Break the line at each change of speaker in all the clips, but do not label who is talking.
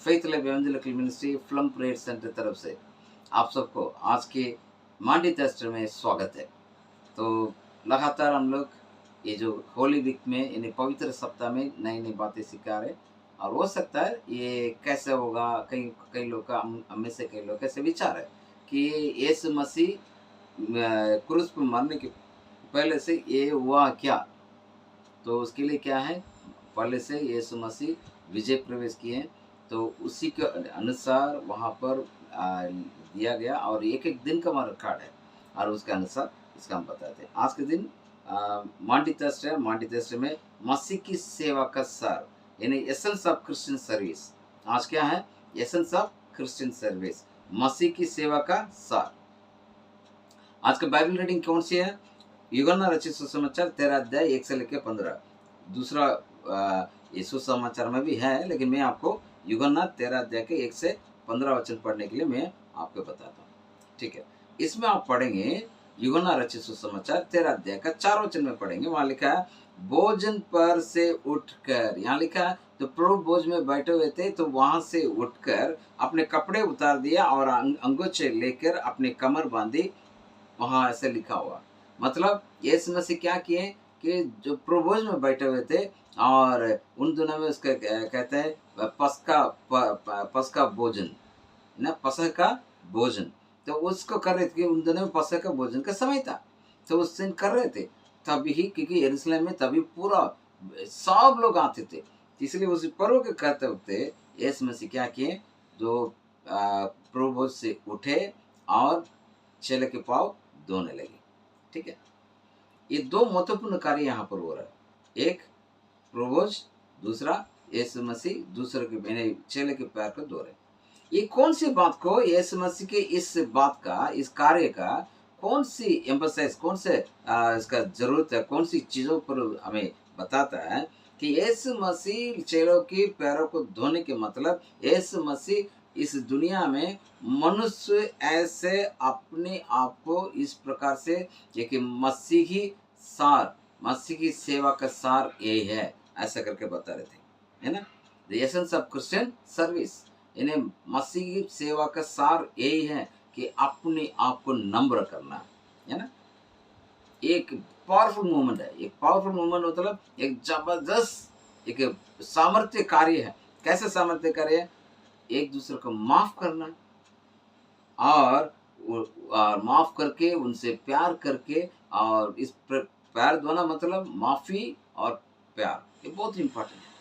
Faith life evangelical ministry फ्लम prayer centre तरफ से आप सबको आज के मांडी टेस्ट में स्वागत है। तो लगातार हम लोग ये जो होली वीक में यानी पवित्र सप्ताह में नई नई बातें सिखा रहे, और हो सकता है ये कैसे होगा, कई कई लोग का हम में से कई लोग कैसे विचार है कि यीशु मसीह क्रूस पर मरने के पहले से ये हुआ क्या। तो उसके लिए क्या है, पहले से यीशु मसीह विजय प्रवेश किए हैं, तो उसी के अनुसार वहाँ पर दिया गया और एक एक दिन का वहाँ रिकॉर्ड है, और उसके अनुसार इसका हम बताते हैं। आज के दिन मांडी टेस्ट है। मांडी टेस्ट में मसीह की सेवा का सार यानी एसेंस ऑफ क्रिश्चियन सर्विस। आज क्या है, एसेंस ऑफ क्रिश्चियन सर्विस, मसीह की सेवा का सार। आज का बाइबल रीडिंग कौन सी है, यूहन्ना रचित सुसमाचार 13 अध्याय 1 से लेकर 15। दूसरा ये सुसमाचार में भी है, लेकिन मैं आपको यूहन्ना 13 अध्याय के 1 से 15 वचन पढ़ने के लिए मैं आपको बताता हूँ। ठीक है, इसमें आप पढ़ेंगे यूहन्ना रचित सुसमाचार 13 अध्याय का 4 वचन में पढ़ेंगे। वहां लिखा है, भोजन पर से उठकर, यहाँ लिखा है तो प्रभु भोज में बैठे हुए थे, तो वहां से उठकर अपने कपड़े उतार दिया और अंगोछे लेकर अपने कमर बांधी। वहां ऐसे लिखा हुआ, मतलब यीशु मसीह क्या किए कि जो प्रभुज में बैठे हुए थे, और उन दिनों में उसका कहते हैं पस्का भोजन ना, पसह का भोजन, तो उसको कर रहे थे। उन दिनों में पसह का भोजन का समय था, तो उस दिन कर रहे थे तभी ही, क्योंकि यरूशलेम में तभी पूरा सब लोग आते थे, इसलिए उस पर्व के करते वक्त यीशु मसीह क्या किए, जो प्रभु भोज से उठे और चेले के पाँव धोने लगे। ठीक है, ये दो महत्वपूर्ण कार्य यहाँ पर हो रहा है, एक प्रभुज, दूसरा यीशु मसीह दूसरे के मैंने चेले के पैर को धो रहे। ये कौन सी बात को यीशु मसीह के इस बात का, इस कार्य का कौन सी एम्फसाइज, कौन से इसका जरूरत है, कौन सी चीजों पर हमें बताता है कि यीशु मसीह चेलों के पैरों को धोने के मतलब यीशु मसीह इस दुनिया में मनुष्य ऐसे अपने आप को इस प्रकार से एक मसीही सार, मसीह की सेवा का सार यही है, ऐसा करके बता रहे थे, है ना। The essence of Christian service यानी मसीह की सेवा का सार यही है कि अपने आप को नम्र करना, है ना। एक पावरफुल मूवमेंट है, एक पावरफुल मूवमेंट मतलब एक जबरदस्त एक सामर्थ्य कार्य है। कैसे सामर्थ्य कार्य है, एक दूसरे को माफ करना, और माफ करके उनसे प्यार करके, और इस प्यार दोनों मतलब माफी और प्यार, ये बहुत इंपॉर्टेंट है।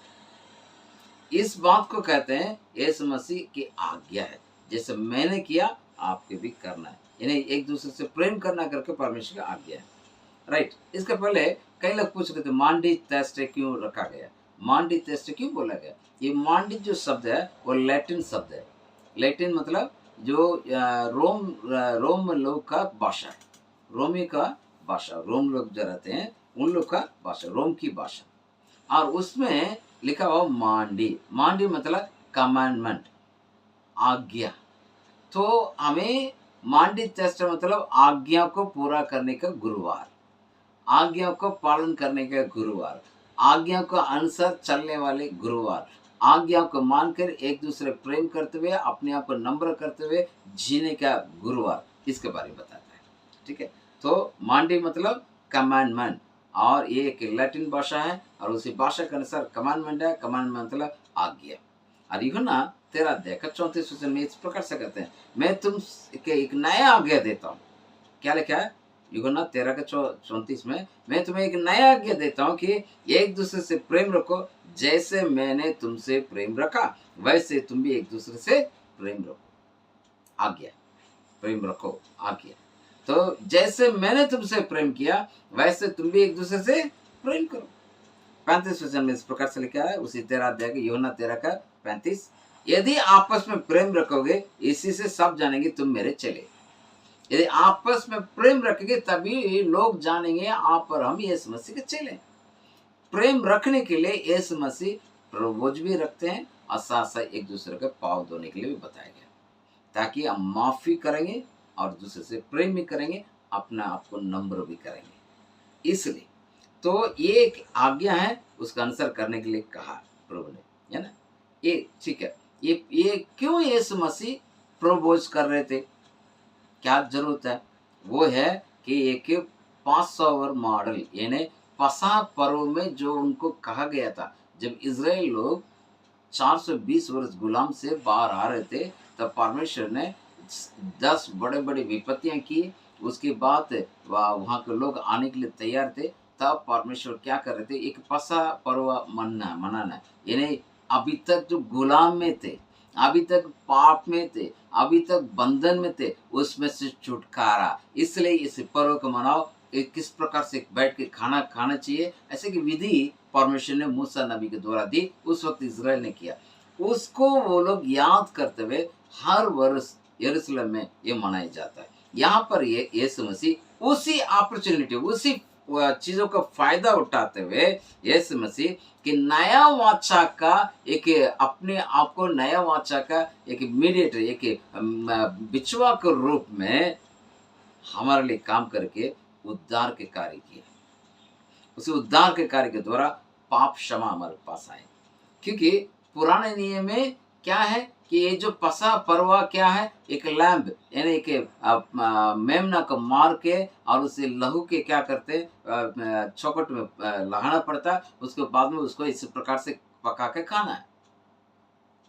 इस बात को कहते हैं यीशु मसीह की आज्ञा है, जैसे मैंने किया आपके भी करना है, यानी एक दूसरे से प्रेम करना करके परमेश्वर की आज्ञा है। राइट, इसके पहले कई लोग पूछ रहे थे मांडी टेस्ट क्यों रखा गया, मांडी टेस्ट क्यों बोला गया। ये मांडी जो शब्द है वो लैटिन शब्द है। लैटिन मतलब जो रोम लोग का भाषा है, रोमी का भाषा, रोम लोग जो रहते हैं उन लोग का भाषा, रोम की भाषा, और उसमें लिखा हुआ मांडी। मांडी मतलब कमांडमेंट, आज्ञा। तो हमें मांडी टेस्ट मतलब आज्ञा को पूरा करने का गुरुवार, आज्ञा को पालन करने का गुरुवार, आज्ञा को अनुसार चलने वाले गुरुवार, आज्ञा को मानकर एक दूसरे प्रेम करते हुए अपने आप को नम्र करते हुए जीने का गुरुवार, इसके बारे में बताता है। ठीक है, तो मांडी मतलब कमांडमेंट, और ये एक लैटिन भाषा है, और उसी भाषा के अनुसार कमांडमेंट है। कमांडमेंट मतलब आज्ञा। और यूहन्ना 13 अध्याय का 34 वचन में इस प्रकार से कहते हैं, मैं तुम एक नया आज्ञा देता हूँ। क्या लिखा है यूहन्ना 13 का 34 में, मैं तुम्हें एक नया आज्ञा देता हूँ कि एक दूसरे से प्रेम रखो, जैसे मैंने तुमसे प्रेम रखा वैसे तुम भी एक दूसरे से प्रेम रखो। आज्ञा, प्रेम रखो, आज्ञा। तो जैसे मैंने तुमसे प्रेम किया वैसे तुम भी एक दूसरे से प्रेम करो। 35 वचन में इस प्रकार से लिखा है, उसी 13 अध्याय के यूहन्ना 13 का 35, यदि आपस में प्रेम रखोगे इसी से सब जानेंगे तुम मेरे चेले। यदि आपस में प्रेम रखेंगे तभी लोग जानेंगे आप और हम यीशु मसीह के चेले। प्रेम रखने के लिए यीशु मसीह प्रभुज भी रखते हैं, और साथ साथ एक दूसरे के पाँव धोने के लिए भी बताया गया, ताकि हम माफी करेंगे और दूसरे से प्रेम भी करेंगे, अपना आप को नम्र भी करेंगे। इसलिए तो ये एक आज्ञा है, उसका अनुसार करने के लिए कहा प्रभु ने, है ना। ये ठीक है, ये क्यों यीशु मसीह प्रोपोज कर रहे थे? क्या जरूरत है? वो है कि एक 500 ओवर मॉडल यानी पसा पर्व में जो उनको कहा गया था, जब इज़राइल लोग 420 वर्ष गुलाम से बाहर आ रहे थे, तब परमेश्वर ने 10 बड़े-बड़े विपत्तियां की। उसके बाद वहाँ के लोग आने के लिए तैयार थे। तब परमेश्वर क्या कर रहे थे? एक पसा पर्व मनाना, यानी अभी तक जो गुलाम में थे, अभी तक पाप में थे, अभी तक बंधन में थे, उसमें से छुटकारा। इसलिए इस पर्व को मनाओ। किस प्रकार से बैठ के खाना खाना चाहिए, ऐसे की विधि परमेश्वर ने मूसा नबी के द्वारा दी। उस वक्त इज़राइल ने किया, उसको वो लोग याद करते हुए हर वर्ष यरूशलेम में ये मनाया जाता है। यहाँ पर ये यीशु मसीह उसी अपॉर्चुनिटी, उसी चीजों का फायदा उठाते हुए यीशु मसीह कि नया वाचा का एक अपने आप को नया वाचा का एक मीडिएटर, एक बिचवा के रूप में हमारे लिए काम करके उद्धार के कार्य किए। उस उद्धार के कार्य के द्वारा पाप क्षमा हमारे पास आए। क्योंकि पुराने नियम में क्या है कि ये जो पसा पर्व क्या है, एक लैम्ब यानी एक मेमना को मार के और उसे लहू के क्या करते, चौकट में लगाना पड़ता, उसके बाद में उसको इस प्रकार से पका के खाना है।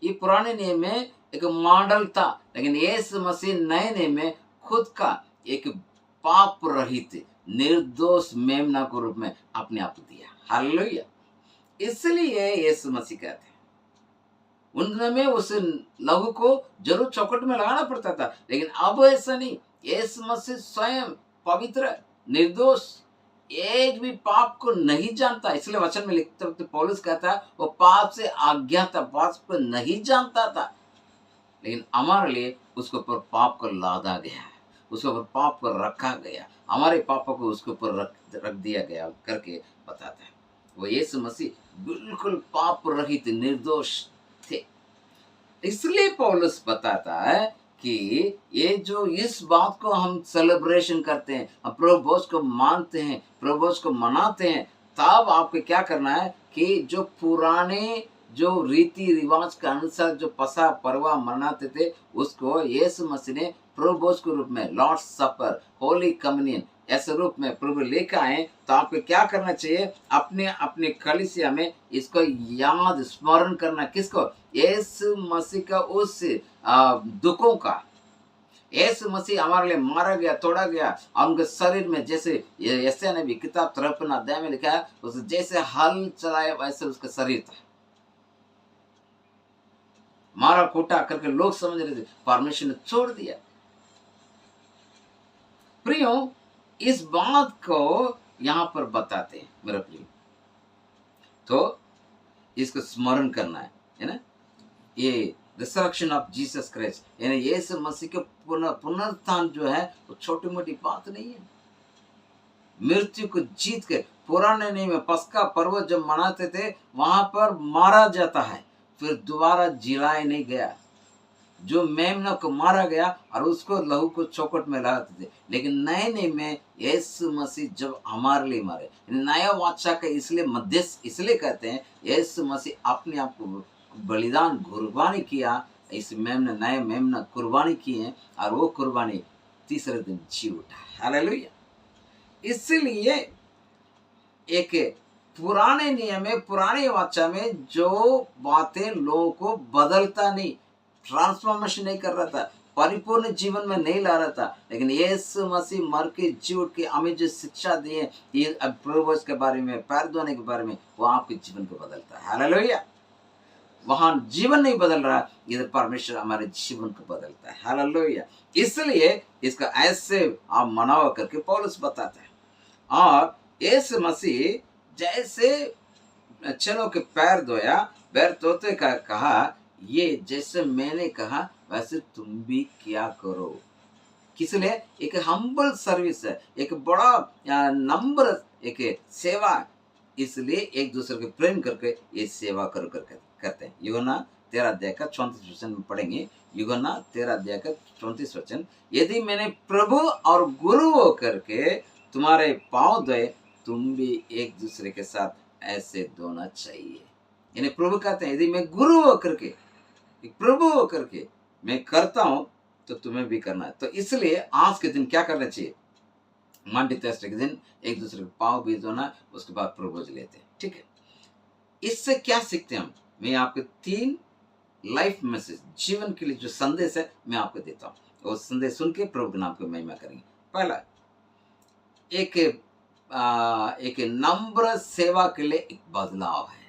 ये पुराने नियम में एक मॉडल था, लेकिन यीशु मसीह नए नियम में खुद का एक पाप रहित निर्दोष मेमना के रूप में अपने आप दिया। हालेलुया। इसलिए यीशु मसीह कहते हैं, उनमें उस लहू को जरूर चौकट में लगाना पड़ता था, लेकिन अब ऐसा नहीं। यीशु मसीह स्वयं पवित्र, निर्दोष, एक भी पाप को नहीं जानता। इसलिए वचन में लिखते वक्त पौलुस कहता है वो पाप से आज्ञा था, पाप को नहीं जानता था, लेकिन हमारे लिए उसके ऊपर पाप को लादा गया है, उसके ऊपर पाप को रखा गया, हमारे पापों को उसके ऊपर रख दिया गया करके बताता है। वो यीशु मसीह बिल्कुल पाप रहित निर्दोष थे। इसलिए पौलुस बताता है कि ये जो इस बात को हम सेलिब्रेशन करते हैं, हम प्रभु को मानते हैं, प्रभु को मनाते हैं, तब आपको क्या करना है कि जो पुराने जो रीति रिवाज के अनुसार जो पसा पर्व मनाते थे, उसको यीशु मसीह ने प्रभु के रूप में लॉर्ड सपर, होली कम्युनियन ऐसे रूप में प्रभु लेकर आए। तो आपको क्या करना चाहिए? अपने अपने कलीसिया में इसको याद स्मरण करना। किसको? यीशु मसीह का उस दुखों का। यीशु मसीह हमारे लिए मारा गया, तोड़ा गया, और उनके शरीर में जैसे यशायाह ने भी किताब 53 अध्याय में लिखा है, उस जैसे हल चलाए वैसे उसका शरीर था। मारा कूटा करके लोग समझ रहे थे, परमेश्वर ने छोड़ दिया। प्रियो, इस बात को यहां पर बताते हैं मेरा प्रिय, तो इसको स्मरण करना है ना। ये रिसरेक्शन ऑफ जीसस क्राइस्ट यानी यीशु मसीह के पुनरुत्थान जो है वो छोटी मोटी बात नहीं है। मृत्यु को जीत के, पुराने नहीं में पस्का पर्व जब मनाते थे वहां पर मारा जाता है, फिर दोबारा जिलाया नहीं गया। जो मेमना को मारा गया और उसको लहू को चौकट में लगाते थे, लेकिन नए नए में यीशु मसीह जब हमारे लिए मारे, नया वाचा का इसलिए मध्यस्थ इसलिए कहते हैं, यीशु मसीह अपने आप को बलिदान कुर्बानी किया, इस मेमना नए मेमना कुर्बानी की है, और वो कुर्बानी तीसरे दिन जी उठा। हालेलुया। इसलिए एक पुराने नियम में, पुराने वाचा में जो बातें लोगों को बदलता नहीं, ट्रांसफॉर्मेशन नहीं कर रहा था, परिपूर्ण जीवन में नहीं ला रहा था, लेकिन यीशु मसीह मर के जी उठ के हमें जो शिक्षा दी है, ये प्रभु के बारे में, पैर धोने के बारे में, वो आपके जीवन को बदलता है। हालेलुया। वहां जीवन नहीं बदल रहा, इधर परमेश्वर हमारे जीवन को बदलता है। हालेलुया। इसलिए इसका ऐसे आप मनावा करके पौलुस बताता है। और यीशु मसीह जैसे चलो के पैर धोया, पैर धोते का कहा, ये जैसे मैंने कहा वैसे तुम भी क्या करो। किस लिए? एक हम्बल सर्विस है, एक बड़ा नम्र एक सेवा, इसलिए एक दूसरे को प्रेम करके ये सेवा कर करते हैं। यूहन्ना 13 अध्याय का 34 वचन में पढ़ेंगे। यूहन्ना 13 अध्याय का 34 वचन, यदि मैंने प्रभु और गुरु हो करके तुम्हारे पांव धोए, तुम भी एक दूसरे के साथ ऐसे धोना चाहिए। यानी प्रभु कहते हैं, यदि मैं गुरु हो करके कि प्रभु होकर के मैं करता हूं तो तुम्हें भी करना है। तो इसलिए आज के दिन क्या करना चाहिए? मंडे थर्सडे के दिन एक दूसरे के पाँव भी धोना, उसके बाद प्रपोज लेते हैं, ठीक है। इससे क्या सीखते हैं हम? मैं आपको 3 लाइफ मैसेज, जीवन के लिए जो संदेश है मैं आपको देता हूँ, वो संदेश सुन के प्रभु के नाम को महिमा करेंगे। पहला, एक एक नम्र सेवा के लिए एक बदलाव है।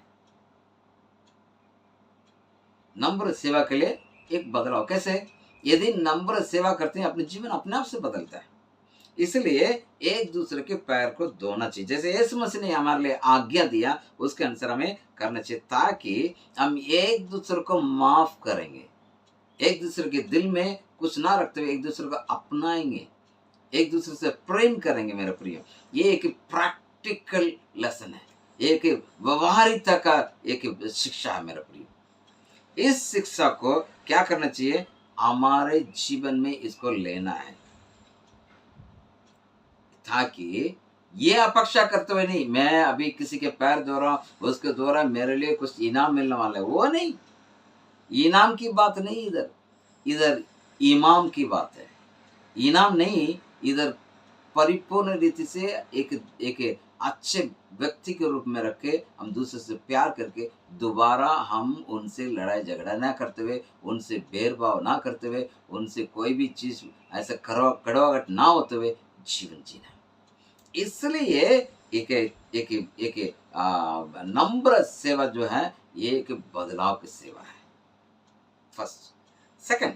नम्र सेवा के लिए एक बदलाव कैसे? यदि नम्र सेवा करते हैं अपने जीवन अपने आप से बदलता है। इसलिए एक दूसरे के पैर को धोना चाहिए, जैसे यीशु मसीह ने हमारे लिए आज्ञा दिया उसके अनुसार हमें करना चाहिए, ताकि हम एक दूसरे को माफ करेंगे, एक दूसरे के दिल में कुछ ना रखते हुए एक दूसरे को अपनाएंगे, एक दूसरे से प्रेम करेंगे। मेरे प्रिय, ये एक प्रैक्टिकल लेसन है, एक व्यवहारिकता का एक शिक्षा है। मेरे प्रिय, इस शिक्षा को क्या करना चाहिए? हमारे जीवन में इसको लेना है, ताकि ये अपेक्षा करते हुए नहीं, मैं अभी किसी के पैर धो रहा हूं, उसके द्वारा मेरे लिए कुछ इनाम मिलने वाला है, वो नहीं। इनाम की बात नहीं, इधर इधर इमाम की बात है। इनाम नहीं, इधर परिपूर्ण रीति से एक एक अच्छे व्यक्ति के रूप में रख के हम दूसरे से प्यार करके दोबारा हम उनसे लड़ाई झगड़ा ना करते हुए, उनसे भेदभाव ना करते हुए, उनसे कोई भी चीज ऐसा कड़वाहट ना होते हुए जीवन जीना। इसलिए एक एक एक नम्र सेवा जो है ये एक बदलाव की सेवा है। फर्स्ट, सेकंड,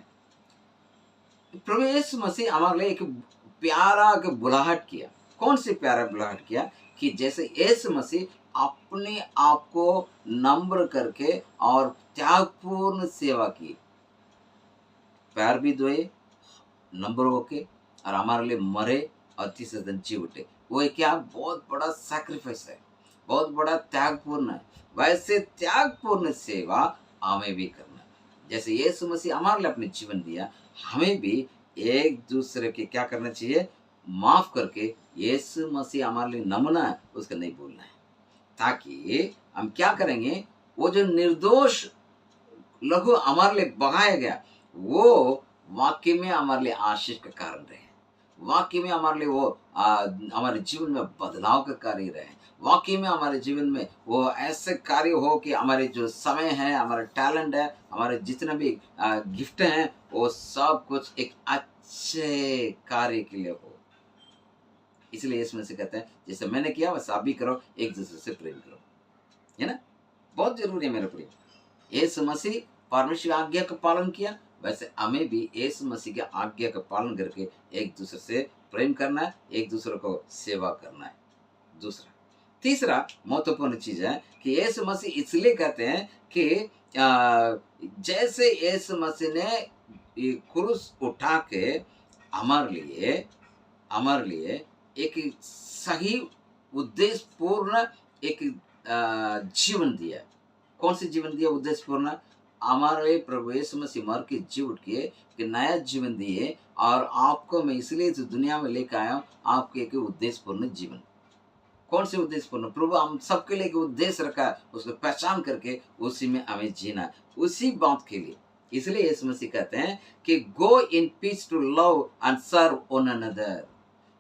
प्रभु यीशु मसीह हमारे लिए एक प्यारा के बुलाहट किया। कौन सी प्यारा बुलाहट किया? कि जैसे यीशु मसीह अपने आप को नम्र करके और त्यागपूर्ण सेवा की, पैर भी धोए नम्र होके, और हमारे लिए मरे और तीसरे दिन जी उठे। वो क्या बहुत बड़ा सैक्रिफाइस है, बहुत बड़ा त्यागपूर्ण है। वैसे त्यागपूर्ण सेवा हमें भी करना है। जैसे यीशु मसीह हमारे लिए अपने जीवन दिया, हमें भी एक दूसरे के क्या करना चाहिए? माफ करके, यीशु मसीह हमारे लिए नमूना है उसका नहीं भूलना है, ताकि हम क्या करेंगे? वो जो निर्दोष लहू हमारे लिए बहाया गया, वो वाकई में हमारे लिए आशीष का कारण रहे, वाकई में हमारे लिए वो हमारे जीवन में बदलाव का कार्य रहे, वाकई में हमारे जीवन में वो ऐसे कार्य हो कि हमारे जो समय है, हमारा टैलेंट है, हमारे जितने भी गिफ्ट हैं, वो सब कुछ एक अच्छे कार्य के लिए हो। इसलिए इसमें से कहते हैं जैसे मैंने किया वैसे आप भी करो, एक दूसरे से प्रेम करो, है ना? बहुत जरूरी है मेरे प्रिय। यीशु मसीह परमेश्वर की आज्ञा का पालन किया, वैसे हमें भी यीशु मसीह की आज्ञा का पालन करके एक दूसरे से प्रेम करना है, एक दूसरे को सेवा करना है। दूसरा, तीसरा महत्वपूर्ण चीज है कि यीशु मसीह इसलिए कहते हैं कि जैसे यीशु मसीह ने ये क्रूस उठा के हमारे लिए एक सही उद्देश्य पूर्ण एक जीवन दिया। कौन सी जीवन दिया? उद्देश्य पूर्ण। हमारे प्रभु यीशु मसीह मर के जी उठ के कि नया जीवन दिए, और आपको मैं इसलिए इस दुनिया में लेकर आया हूँ, आपके एक उद्देश्य पूर्ण जीवन। कौन से उद्देश्य पूर्ण? प्रभु हम सबके लिए एक उद्देश्य रखा है, उसको पहचान करके उसी में हमें जीना है, उसी बात के लिए। इसलिए यीशु मसीह कहते हैं कि go in peace to love and serve one another.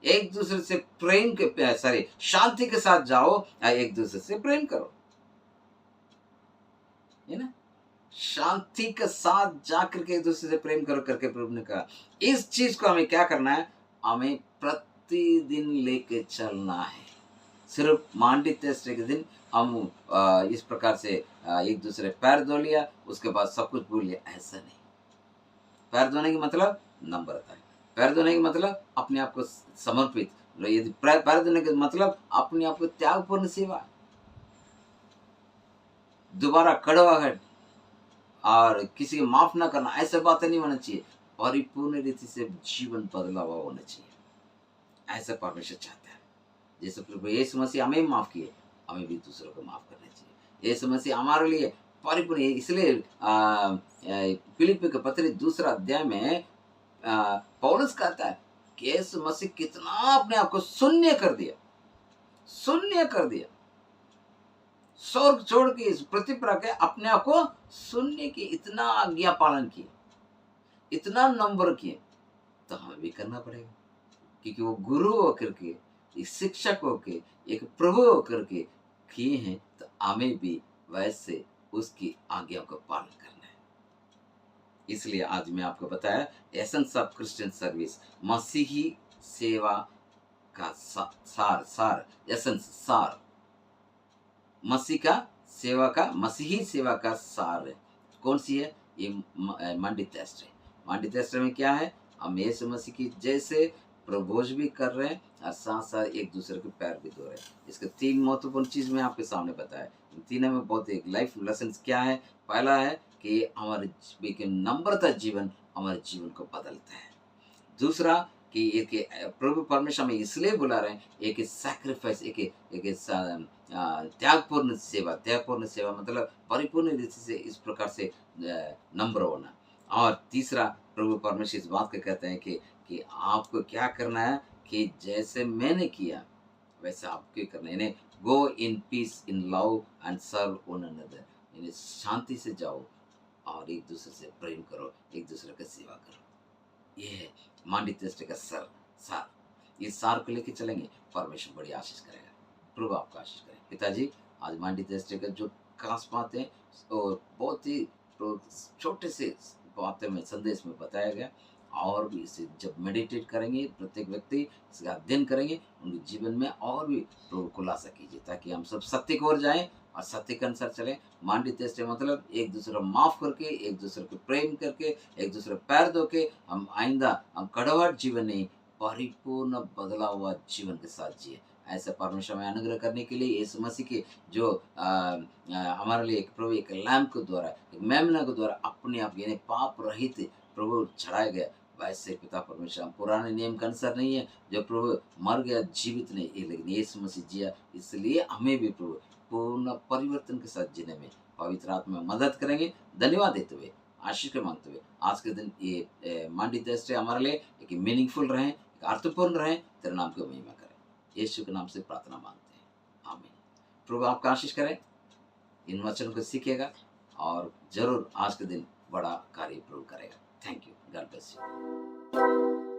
एक दूसरे से प्रेम के शांति के साथ जाओ, एक दूसरे से प्रेम करो, है ना? शांति के साथ जाकर के एक दूसरे से प्रेम करो करके प्रभु ने कहा। इस चीज को हमें क्या करना है? हमें प्रतिदिन लेके चलना है। सिर्फ मांडी थर्सडे के दिन हम इस प्रकार से एक दूसरे पैर धो लिया, उसके बाद सब कुछ भूल लिया, ऐसा नहीं। पैर धोने की मतलब नम्रता है, पैर धोने की मतलब अपने आप को समर्पित, यदि पैर धोने का मतलब अपने आप को त्यागपूर्ण सेवा। दोबारा कड़वाहट और किसी को माफ ना करना, ऐसा बातें नहीं होना चाहिए। परिपूर्ण रीति से जीवन बदला हुआ होना चाहिए, ऐसा परमेश्वर चाहता है। जैसे प्रभु यीशु मसीह हमें माफ किए, हमें भी दूसरों को माफ करना चाहिए। यीशु मसीह हमारे लिए परिपूर्ण, इसलिए फिलिप्पी के पत्री 2 अध्याय में पौलुस कहता है कि यीशु मसीह कितना अपने आप को शून्य कर दिया, शून्य कर दिया, स्वर्ग छोड़ के इस पृथ्वी पर आके अपने आप को सुनने की इतना आज्ञा पालन किए, इतना नंबर किए, तो हमें भी करना पड़ेगा। क्योंकि वो गुरु होकर के, एक शिक्षक होकर, एक प्रभु होकर के किए हैं, तो हमें भी वैसे उसकी आज्ञा को पालन करना है। इसलिए आज मैं आपको बताया एसेंस ऑफ क्रिश्चियन सर्विस, मसीही सेवा का सार, सार एसेंस, सार, मसीह का सेवा का, मसीही सेवा का सार है। कौन सी है? ये मंडी टेस्ट है। मंडी टेस्ट में क्या है? हम यीशु मसीह की जैसे प्रभोज भी कर रहे हैं और साथ साथ एक दूसरे के पैर भी धो रहे हैं। इसके 3 महत्वपूर्ण चीज मैं आपके सामने बताया। इन तीनों में बहुत एक लाइफ लेसन क्या है? पहला है कि हमारे नम्रता जीवन हमारे जीवन को बदलता है। दूसरा कि एक प्रभु परमेश्वर हमें इसलिए बुला रहे हैं, एक सैक्रिफाइस, एक त्यागपूर्ण सेवा। त्यागपूर्ण सेवा मतलब परिपूर्ण रीति से इस प्रकार से नम्र होना। और तीसरा प्रभु परमेश्वर इस बात को कहते हैं कि आपको क्या करना है कि जैसे मैंने किया वैसे आपको करना है। यानी go in peace in love and serve one another, यानी शांति से जाओ और एक दूसरे से प्रेम करो, एक दूसरे की सेवा करो। ये है मांडी टेस्ट का सार। इस सार को लेके चलेंगे, परमेश्वर बड़ी आशीष करेगा। प्रभु आपका आशीष करें। पिताजी, आज मांडी टेस्ट का जो खास बात है और बहुत ही छोटे से बातें में संदेश में बताया गया, और भी इसे जब मेडिटेट करेंगे, प्रत्येक व्यक्ति इसका अध्ययन करेंगे, उनके जीवन में और भी प्रभु खुलासा कीजिए, ताकि हम सब सत्य की ओर जाएं और सत्य के अनुसार चलें। मांडी टेस्ट मतलब एक दूसरे को माफ करके, एक दूसरे को प्रेम करके, एक दूसरे को पैर धो के हम आइंदा हम कड़वाहट जीवन नहीं, परिपूर्ण बदला हुआ जीवन के साथ जिए। ऐसे परमेश्वर में अनुग्रह करने के लिए यीशु मसीह के जो हमारे लिए एक प्रभु एक लैम्प के द्वारा, एक मेमना के द्वारा अपने आप यानी पाप रहित प्रभु चढ़ाया गया, वैसे पिता परमेश्वर हम पुराने नियम के अनुसार नहीं है, जो प्रभु मर गया जीवित नहीं, लेकिन यीशु मसीह जिया, इसलिए हमें भी प्रभु पूर्ण परिवर्तन के साथ जीने में पवित्र आत्मा मदद करेंगे। धन्यवाद देते हुए, आशीष के मांगते हुए, आज के दिन ये मांडी टेस्ट हमारे लिए एक मीनिंगफुल रहे, एक अर्थपूर्ण रहे। तेरे नाम की महिमा करें, यीशु के नाम से प्रार्थना मांगते हैं, आमीन। प्रभु आपका आशीष करें, इन वचनों को सीखेगा और जरूर आज के दिन बड़ा कार्य प्रभु करेगा। Thank you, God bless you.